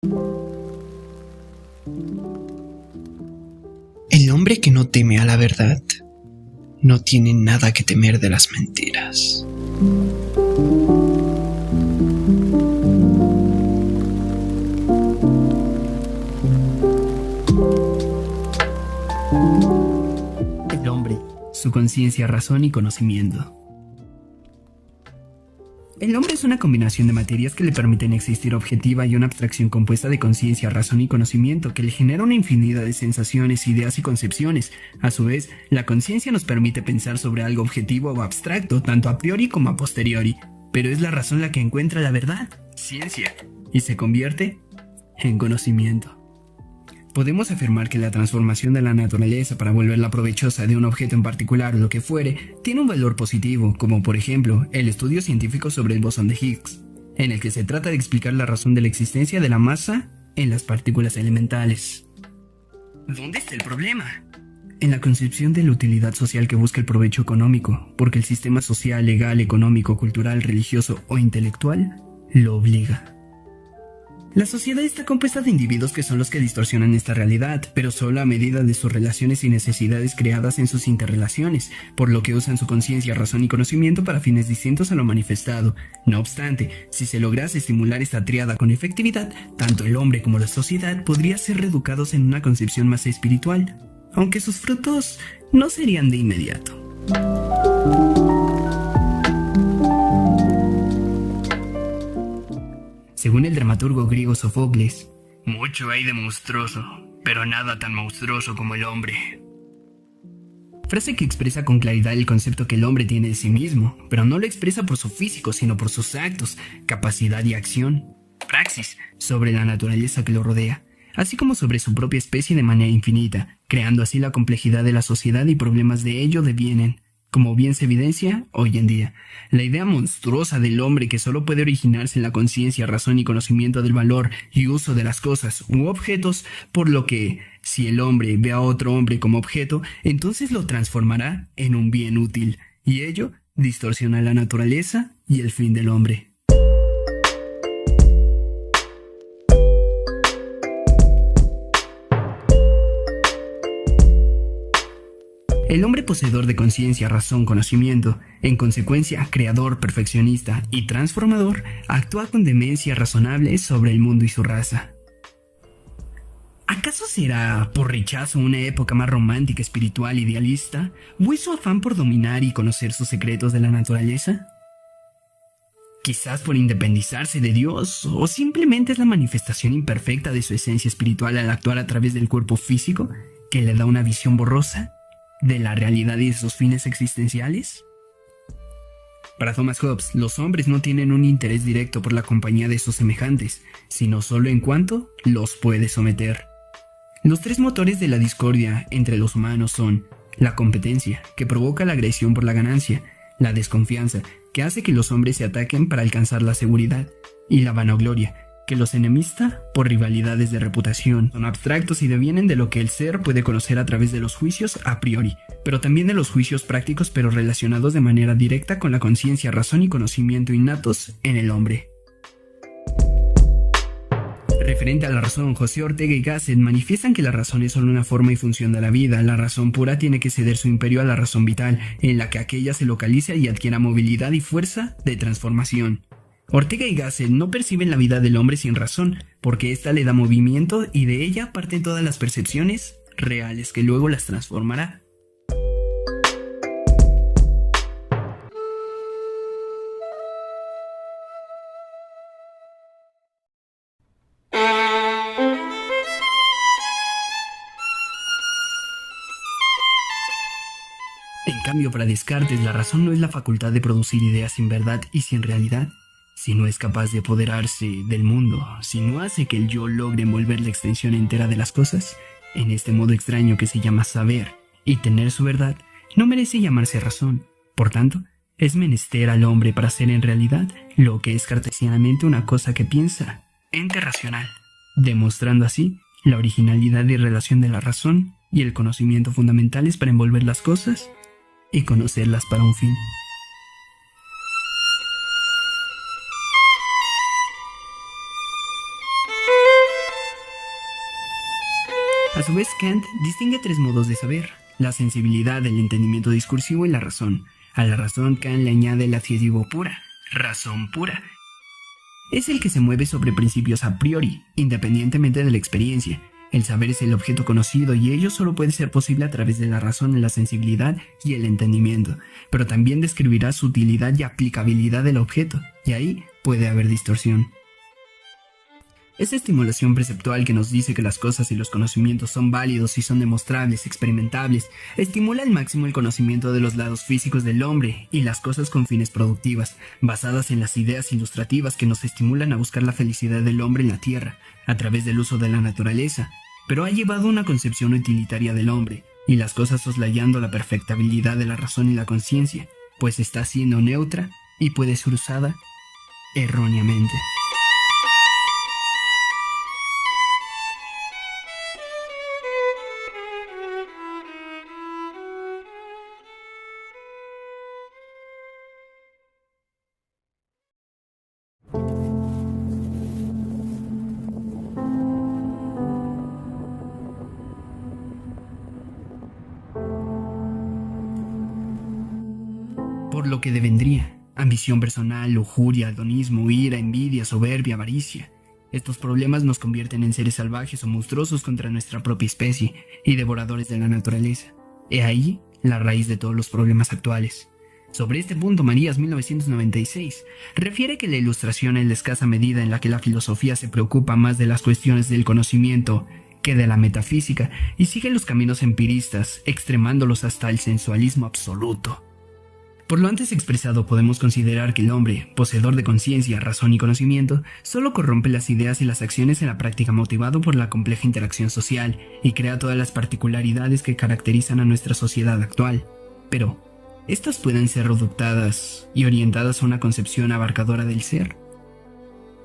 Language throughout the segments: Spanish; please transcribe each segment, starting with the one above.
El hombre que no teme a la verdad no tiene nada que temer de las mentiras. El hombre, su conciencia, razón y conocimiento. El hombre es una combinación de materias que le permiten existir objetiva y una abstracción compuesta de conciencia, razón y conocimiento que le genera una infinidad de sensaciones, ideas y concepciones. A su vez, la conciencia nos permite pensar sobre algo objetivo o abstracto, tanto a priori como a posteriori, pero es la razón la que encuentra la verdad, ciencia, y se convierte en conocimiento. Podemos afirmar que la transformación de la naturaleza para volverla provechosa de un objeto en particular o lo que fuere, tiene un valor positivo, como por ejemplo el estudio científico sobre el bosón de Higgs, en el que se trata de explicar la razón de la existencia de la masa en las partículas elementales. ¿Dónde está el problema? En la concepción de la utilidad social que busca el provecho económico, porque el sistema social, legal, económico, cultural, religioso o intelectual lo obliga. La sociedad está compuesta de individuos que son los que distorsionan esta realidad, pero solo a medida de sus relaciones y necesidades creadas en sus interrelaciones, por lo que usan su conciencia, razón y conocimiento para fines distintos a lo manifestado. No obstante, si se lograse estimular esta tríada con efectividad, tanto el hombre como la sociedad podrían ser reeducados en una concepción más espiritual, aunque sus frutos no serían de inmediato. Según el dramaturgo griego Sofocles, mucho hay de monstruoso, pero nada tan monstruoso como el hombre. Frase que expresa con claridad el concepto que el hombre tiene de sí mismo, pero no lo expresa por su físico, sino por sus actos, capacidad y acción, praxis, sobre la naturaleza que lo rodea, así como sobre su propia especie de manera infinita, creando así la complejidad de la sociedad y problemas de ello devienen, como bien se evidencia hoy en día, la idea monstruosa del hombre que solo puede originarse en la conciencia, razón y conocimiento del valor y uso de las cosas u objetos, por lo que, si el hombre ve a otro hombre como objeto, entonces lo transformará en un bien útil, y ello distorsiona la naturaleza y el fin del hombre. El hombre poseedor de conciencia, razón, conocimiento, en consecuencia creador, perfeccionista y transformador, actúa con demencia razonable sobre el mundo y su raza. ¿Acaso será por rechazo una época más romántica, espiritual, idealista, o es su afán por dominar y conocer sus secretos de la naturaleza? Quizás por independizarse de Dios, o simplemente es la manifestación imperfecta de su esencia espiritual al actuar a través del cuerpo físico que le da una visión borrosa de la realidad y de sus fines existenciales. Para Thomas Hobbes, los hombres no tienen un interés directo por la compañía de sus semejantes, sino solo en cuanto los puede someter. Los tres motores de la discordia entre los humanos son la competencia, que provoca la agresión por la ganancia, la desconfianza, que hace que los hombres se ataquen para alcanzar la seguridad, y la vanagloria, que los enemista por rivalidades de reputación. Son abstractos y devienen de lo que el ser puede conocer a través de los juicios a priori, pero también de los juicios prácticos pero relacionados de manera directa con la conciencia, razón y conocimiento innatos en el hombre. Referente a la razón, José Ortega y Gasset manifiestan que la razón es solo una forma y función de la vida. La razón pura tiene que ceder su imperio a la razón vital, en la que aquella se localiza y adquiera movilidad y fuerza de transformación. Ortega y Gasset no perciben la vida del hombre sin razón, porque ésta le da movimiento y de ella parten todas las percepciones reales que luego las transformará. En cambio, para Descartes, la razón no es la facultad de producir ideas sin verdad y sin realidad, si no es capaz de apoderarse del mundo, si no hace que el yo logre envolver la extensión entera de las cosas, en este modo extraño que se llama saber y tener su verdad, no merece llamarse razón. Por tanto, es menester al hombre para ser en realidad lo que es cartesianamente una cosa que piensa, ente racional, demostrando así la originalidad y relación de la razón y el conocimiento fundamentales para envolver las cosas y conocerlas para un fin. A su vez, Kant distingue tres modos de saber: la sensibilidad, el entendimiento discursivo y la razón. A la razón, Kant le añade el adjetivo pura, razón pura. Es el que se mueve sobre principios a priori, independientemente de la experiencia. El saber es el objeto conocido y ello solo puede ser posible a través de la razón, la sensibilidad y el entendimiento, pero también describirá su utilidad y aplicabilidad del objeto, y ahí puede haber distorsión. Esa estimulación perceptual que nos dice que las cosas y los conocimientos son válidos y son demostrables, experimentables, estimula al máximo el conocimiento de los lados físicos del hombre y las cosas con fines productivas, basadas en las ideas ilustrativas que nos estimulan a buscar la felicidad del hombre en la tierra, a través del uso de la naturaleza, pero ha llevado una concepción utilitaria del hombre, y las cosas soslayando la perfectibilidad de la razón y la conciencia, pues está siendo neutra y puede ser usada erróneamente. Por lo que devendría: ambición personal, lujuria, hedonismo, ira, envidia, soberbia, avaricia. Estos problemas nos convierten en seres salvajes o monstruosos contra nuestra propia especie y devoradores de la naturaleza. He ahí la raíz de todos los problemas actuales. Sobre este punto, Marías, 1996, refiere que la ilustración es la escasa medida en la que la filosofía se preocupa más de las cuestiones del conocimiento que de la metafísica y sigue los caminos empiristas, extremándolos hasta el sensualismo absoluto. Por lo antes expresado, podemos considerar que el hombre, poseedor de conciencia, razón y conocimiento, solo corrompe las ideas y las acciones en la práctica motivado por la compleja interacción social y crea todas las particularidades que caracterizan a nuestra sociedad actual. Pero, ¿estas pueden ser reductadas y orientadas a una concepción abarcadora del ser?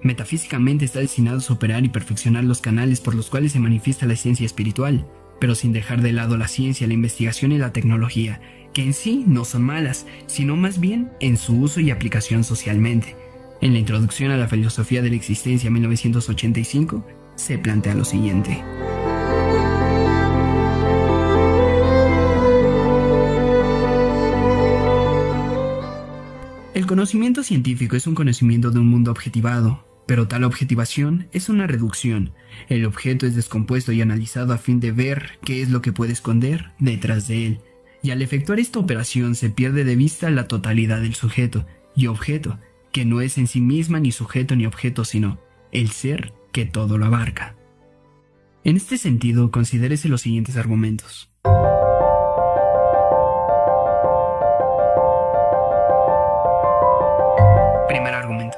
Metafísicamente está destinado a superar y perfeccionar los canales por los cuales se manifiesta la esencia espiritual, pero sin dejar de lado la ciencia, la investigación y la tecnología, que en sí no son malas, sino más bien en su uso y aplicación socialmente. En la introducción a la filosofía de la existencia 1985 se plantea lo siguiente. El conocimiento científico es un conocimiento de un mundo objetivado, pero tal objetivación es una reducción. El objeto es descompuesto y analizado a fin de ver qué es lo que puede esconder detrás de él. Y al efectuar esta operación se pierde de vista la totalidad del sujeto y objeto, que no es en sí misma ni sujeto ni objeto, sino el ser que todo lo abarca. En este sentido, considérese los siguientes argumentos. Primer argumento.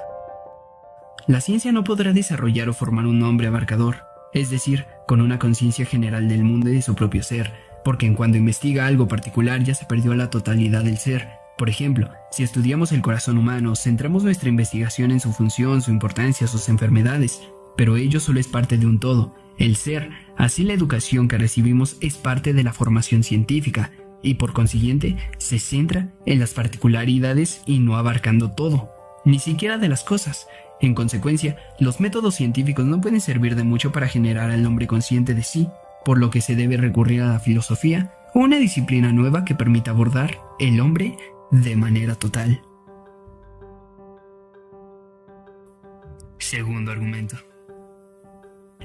La ciencia no podrá desarrollar o formar un hombre abarcador, es decir, con una conciencia general del mundo y de su propio ser, porque en cuanto investiga algo particular ya se perdió la totalidad del ser. Por ejemplo, si estudiamos el corazón humano, centramos nuestra investigación en su función, su importancia, sus enfermedades, pero ello solo es parte de un todo, el ser. Así la educación que recibimos es parte de la formación científica, y por consiguiente se centra en las particularidades y no abarcando todo, ni siquiera de las cosas. En consecuencia, los métodos científicos no pueden servir de mucho para generar al hombre consciente de sí, por lo que se debe recurrir a la filosofía, una disciplina nueva que permita abordar el hombre de manera total. Segundo argumento.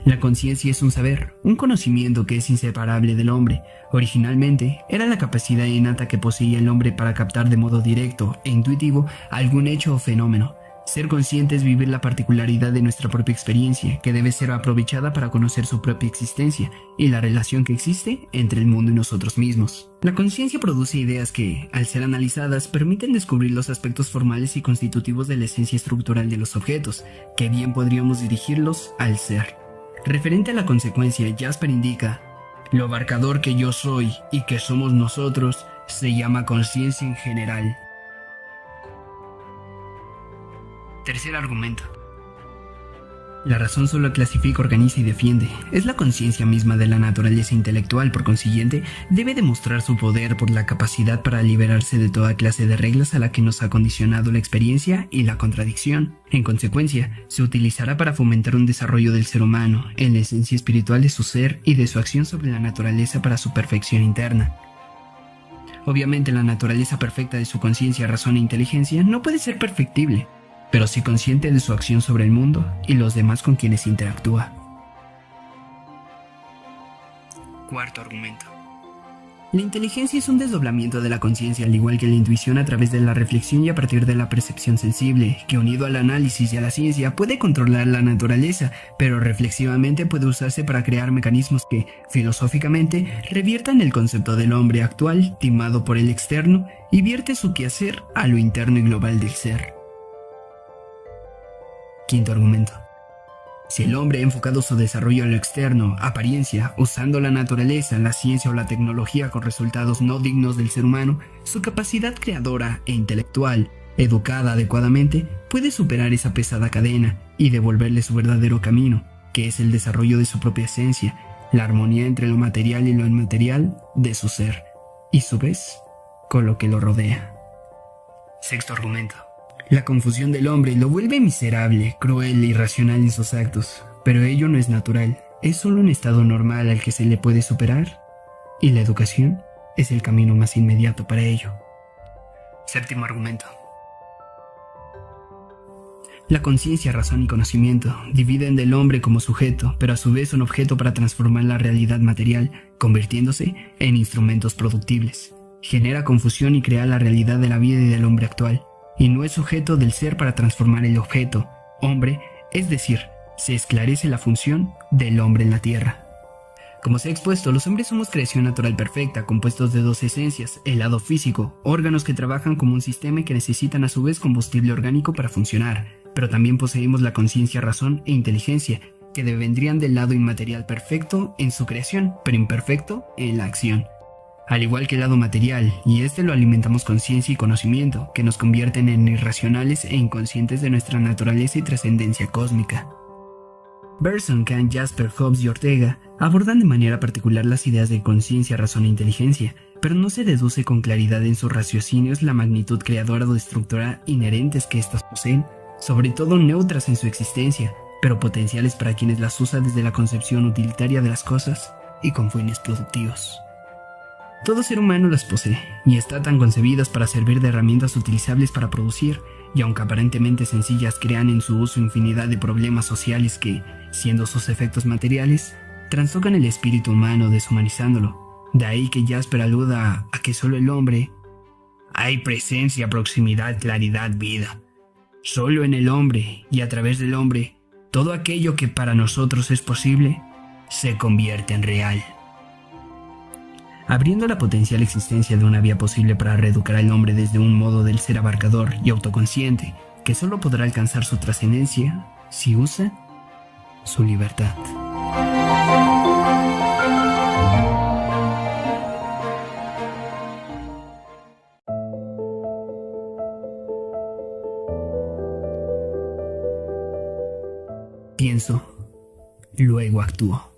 La conciencia es un saber, un conocimiento que es inseparable del hombre. Originalmente, era la capacidad innata que poseía el hombre para captar de modo directo e intuitivo algún hecho o fenómeno. Ser consciente es vivir la particularidad de nuestra propia experiencia, que debe ser aprovechada para conocer su propia existencia y la relación que existe entre el mundo y nosotros mismos. La conciencia produce ideas que, al ser analizadas, permiten descubrir los aspectos formales y constitutivos de la esencia estructural de los objetos, que bien podríamos dirigirlos al ser. Referente a la consecuencia, Jasper indica: lo abarcador que yo soy y que somos nosotros se llama conciencia en general. Tercer argumento. La razón solo clasifica, organiza y defiende. Es la conciencia misma de la naturaleza intelectual, por consiguiente, debe demostrar su poder por la capacidad para liberarse de toda clase de reglas a la que nos ha condicionado la experiencia y la contradicción. En consecuencia, se utilizará para fomentar un desarrollo del ser humano, en la esencia espiritual de su ser y de su acción sobre la naturaleza para su perfección interna. Obviamente, la naturaleza perfecta de su conciencia, razón e inteligencia no puede ser perfectible, pero sí consciente de su acción sobre el mundo y los demás con quienes interactúa. Cuarto argumento. La inteligencia es un desdoblamiento de la conciencia, al igual que la intuición, a través de la reflexión y a partir de la percepción sensible, que unido al análisis y a la ciencia puede controlar la naturaleza, pero reflexivamente puede usarse para crear mecanismos que, filosóficamente, reviertan el concepto del hombre actual, timado por el externo, y vierte su quehacer a lo interno y global del ser. Quinto argumento. Si el hombre ha enfocado su desarrollo a lo externo, apariencia, usando la naturaleza, la ciencia o la tecnología con resultados no dignos del ser humano, su capacidad creadora e intelectual, educada adecuadamente, puede superar esa pesada cadena y devolverle su verdadero camino, que es el desarrollo de su propia esencia, la armonía entre lo material y lo inmaterial de su ser, y su vez, con lo que lo rodea. Sexto argumento. La confusión del hombre lo vuelve miserable, cruel e irracional en sus actos, pero ello no es natural, es solo un estado normal al que se le puede superar, y la educación es el camino más inmediato para ello. Séptimo argumento. La conciencia, razón y conocimiento dividen del hombre como sujeto, pero a su vez son objeto para transformar la realidad material, convirtiéndose en instrumentos productibles. Genera confusión y crea la realidad de la vida y del hombre actual, y no es sujeto del ser para transformar el objeto, hombre, es decir, se esclarece la función del hombre en la tierra. Como se ha expuesto, los hombres somos creación natural perfecta, compuestos de dos esencias, el lado físico, órganos que trabajan como un sistema y que necesitan a su vez combustible orgánico para funcionar, pero también poseemos la conciencia, razón e inteligencia, que devendrían del lado inmaterial perfecto en su creación, pero imperfecto en la acción. Al igual que el lado material, y este lo alimentamos con ciencia y conocimiento, que nos convierten en irracionales e inconscientes de nuestra naturaleza y trascendencia cósmica. Bergson, Kant, Jasper, Hobbes y Ortega abordan de manera particular las ideas de conciencia, razón e inteligencia, pero no se deduce con claridad en sus raciocinios la magnitud creadora o destructora inherentes que éstas poseen, sobre todo neutras en su existencia, pero potenciales para quienes las usan desde la concepción utilitaria de las cosas y con fines productivos. Todo ser humano las posee, y están tan concebidas para servir de herramientas utilizables para producir, y aunque aparentemente sencillas, crean en su uso infinidad de problemas sociales que, siendo sus efectos materiales, trastocan el espíritu humano deshumanizándolo. De ahí que Jasper aluda a que solo el hombre hay presencia, proximidad, claridad, vida. Solo en el hombre, y a través del hombre, todo aquello que para nosotros es posible, se convierte en real. Abriendo la potencial existencia de una vía posible para reeducar al hombre desde un modo del ser abarcador y autoconsciente, que solo podrá alcanzar su trascendencia si usa su libertad. Pienso, luego actúo.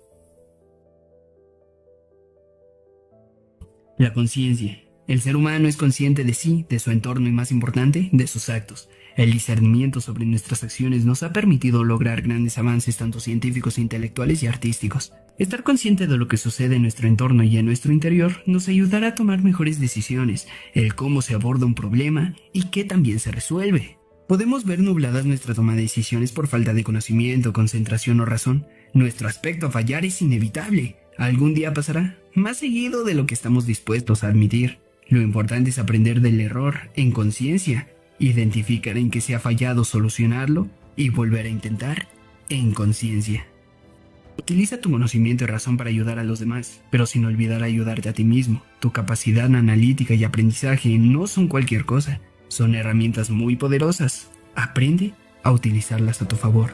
La conciencia. El ser humano es consciente de sí, de su entorno y, más importante, de sus actos. El discernimiento sobre nuestras acciones nos ha permitido lograr grandes avances tanto científicos, intelectuales y artísticos. Estar consciente de lo que sucede en nuestro entorno y en nuestro interior nos ayudará a tomar mejores decisiones, el cómo se aborda un problema y qué también se resuelve. Podemos ver nubladas nuestra toma de decisiones por falta de conocimiento, concentración o razón. Nuestro aspecto a fallar es inevitable. Algún día pasará, más seguido de lo que estamos dispuestos a admitir. Lo importante es aprender del error en conciencia, identificar en qué se ha fallado, solucionarlo y volver a intentar en conciencia. Utiliza tu conocimiento y razón para ayudar a los demás, pero sin olvidar ayudarte a ti mismo. Tu capacidad analítica y aprendizaje no son cualquier cosa, son herramientas muy poderosas. Aprende a utilizarlas a tu favor.